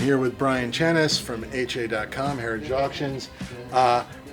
here with Brian Chenis from HA.com, Heritage Auctions.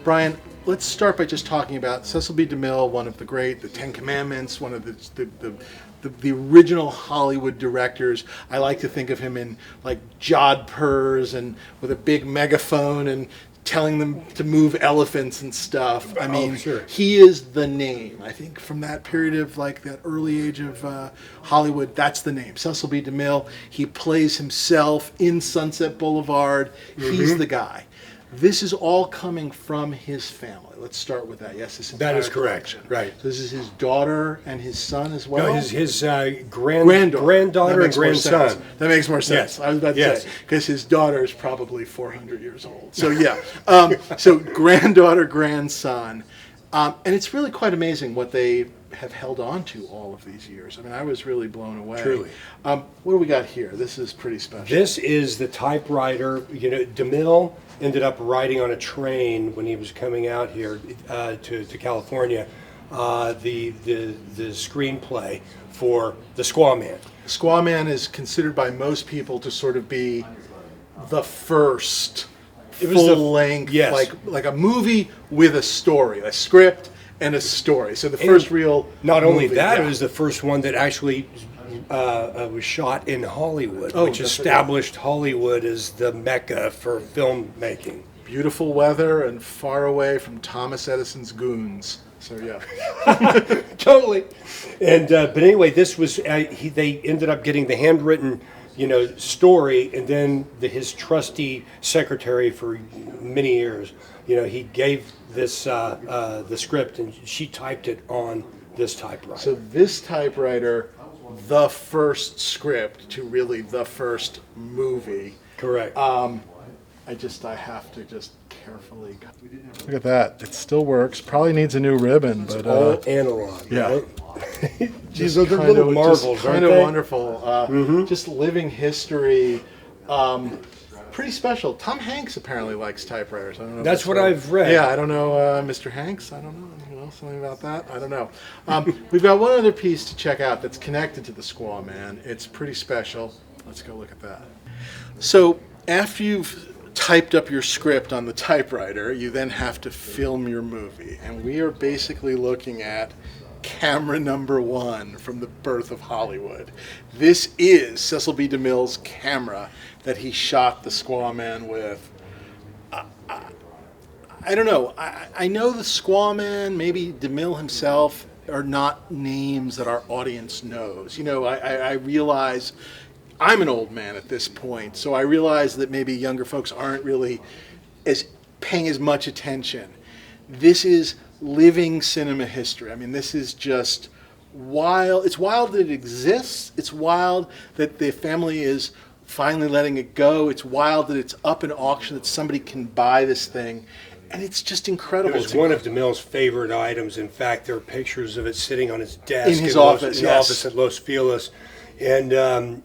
Brian, let's start by just talking about Cecil B. DeMille, one of the great, the Ten Commandments, one of the original Hollywood directors. I like to think of him in like jodhpurs and with a big megaphone and telling them to move elephants and stuff. I mean, sure. He is the name. I think from that period of like that early age of Hollywood, that's the name. Cecil B. DeMille. He plays himself in Sunset Boulevard. He's the guy. This is all coming from his family. Let's start with that. Yes, that is correct. Collection. Right. So this is his daughter and his son as well. No, his granddaughter and grandson. That makes more sense. Yes. I was about to Yes. say, because his daughter is probably 400 years old. So yeah. So granddaughter, grandson, and it's really quite amazing what they have held on to all of these years. I mean, I was really blown away. Truly. What do we got here? This is pretty special. This is the typewriter. You know, DeMille ended up riding on a train when he was coming out here to California. The screenplay for the Squaw Man. Squaw Man is considered by most people to sort of be the first full-length, yes. like a movie with a story, a script and a story. So the first real Not only movie, that, yeah. it was the first one that actually was shot in Hollywood, Oh, which that's established Hollywood as the mecca for filmmaking. Beautiful weather and far away from Thomas Edison's goons. So yeah. Totally. And but anyway, this was they ended up getting the handwritten, story, and then his trusty secretary for many years, he gave this the script, and she typed it on this typewriter. So this typewriter, the first script to really the first movie. Correct. I have to just carefully. Look at that. It still works. Probably needs a new ribbon, but all analog. yeah. Right? These are the little marvels, aren't kind of they? Wonderful. Just living history. Pretty special. Tom Hanks apparently likes typewriters. I don't know. If That's what I've read. Yeah, I don't know, Mr. Hanks. I don't know. Something about that. I don't know. We've got one other piece to check out that's connected to the Squaw Man. It's pretty special. Let's go look at that. So after you've typed up your script on the typewriter, you then have to film your movie, and we are basically looking at camera number 1 from the birth of Hollywood. This is Cecil B. DeMille's camera that he shot the Squaw Man with. I don't know. I know the Squaw Man, maybe DeMille himself, are not names that our audience knows. I realize I'm an old man at this point, so I realize that maybe younger folks aren't really paying as much attention. This is living cinema history. I mean, this is just wild. It's wild that it exists. It's wild that the family is finally letting it go. It's wild that it's up in auction, that somebody can buy this thing. And it's just incredible. It was one of DeMille's favorite items. In fact, there are pictures of it sitting on his desk in his office, office at Los Feliz. And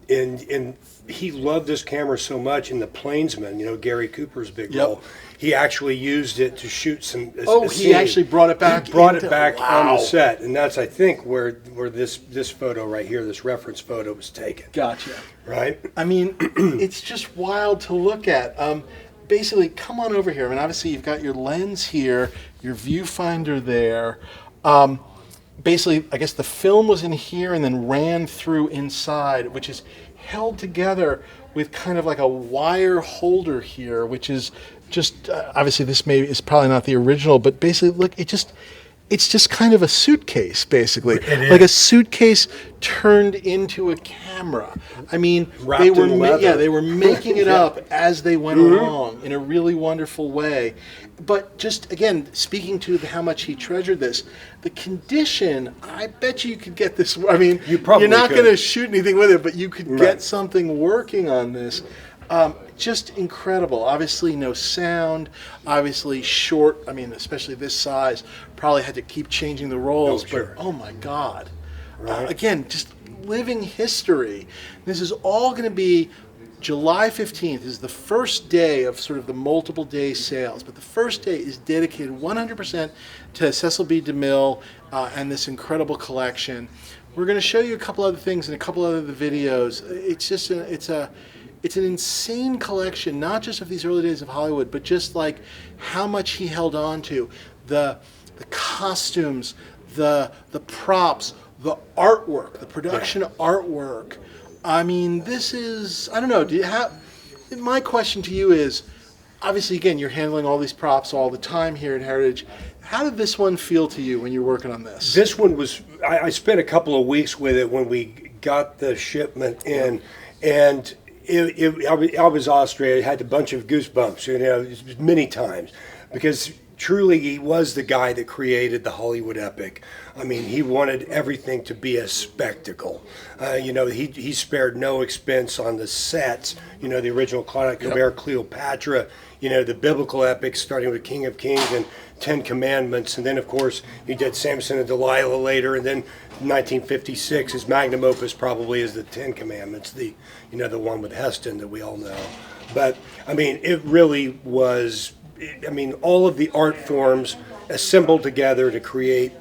he loved this camera so much in The Plainsman, Gary Cooper's big role. He actually used it to shoot some. He actually brought it back. He brought it back on the set, and that's I think where this photo right here, this reference photo, was taken. Gotcha. Right. I mean, it's just wild to look at. Basically, come on over here. I mean, obviously, you've got your lens here, your viewfinder there. Basically, I guess the film was in here and then ran through inside, which is held together with kind of like a wire holder here, which is just, obviously this is probably not the original, but basically, look, it's just kind of a suitcase, basically. Like a suitcase turned into a camera. I mean, they were making it up as they went along in a really wonderful way. But just, again, speaking to how much he treasured this, the condition, I bet you could get this. I mean, you're not going to shoot anything with it, but you could get something working on this. Just incredible. Obviously, no sound. Obviously, short. I mean, especially this size. Probably had to keep changing the rolls. But oh my God! Right. Again, just living history. This is all going to be July 15th. Is the first day of sort of the multiple day sales. But the first day is dedicated 100% to Cecil B. DeMille and this incredible collection. We're going to show you a couple other things in a couple other videos. It's just it's an insane collection, not just of these early days of Hollywood, but just like how much he held on to, the costumes, the props, the artwork, the production artwork. I mean, this is, I don't know, my question to you is, obviously, again, you're handling all these props all the time here at Heritage. How did this one feel to you when you were working on this? This one was, I spent a couple of weeks with it when we got the shipment in, and I was Austria. I had a bunch of goosebumps, you know, many times, because truly he was the guy that created the Hollywood epic. I mean, he wanted everything to be a spectacle. You know, he spared no expense on the sets. You know, the original Claude Colbert, Cleopatra, you know, the biblical epics starting with King of Kings and Ten Commandments. And then, of course, he did Samson and Delilah later. And then 1956, his magnum opus probably is the Ten Commandments, the one with Heston that we all know. But, I mean, it really was, I mean, all of the art forms assembled together to create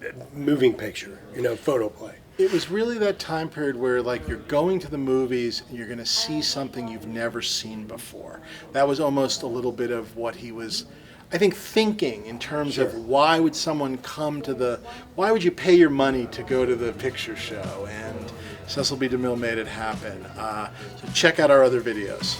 a moving picture, you know, photoplay. It was really that time period where, like, you're going to the movies and you're going to see something you've never seen before. That was almost a little bit of what he was, I think, thinking in terms of why would someone why would you pay your money to go to the picture show? And Cecil B. DeMille made it happen. So check out our other videos.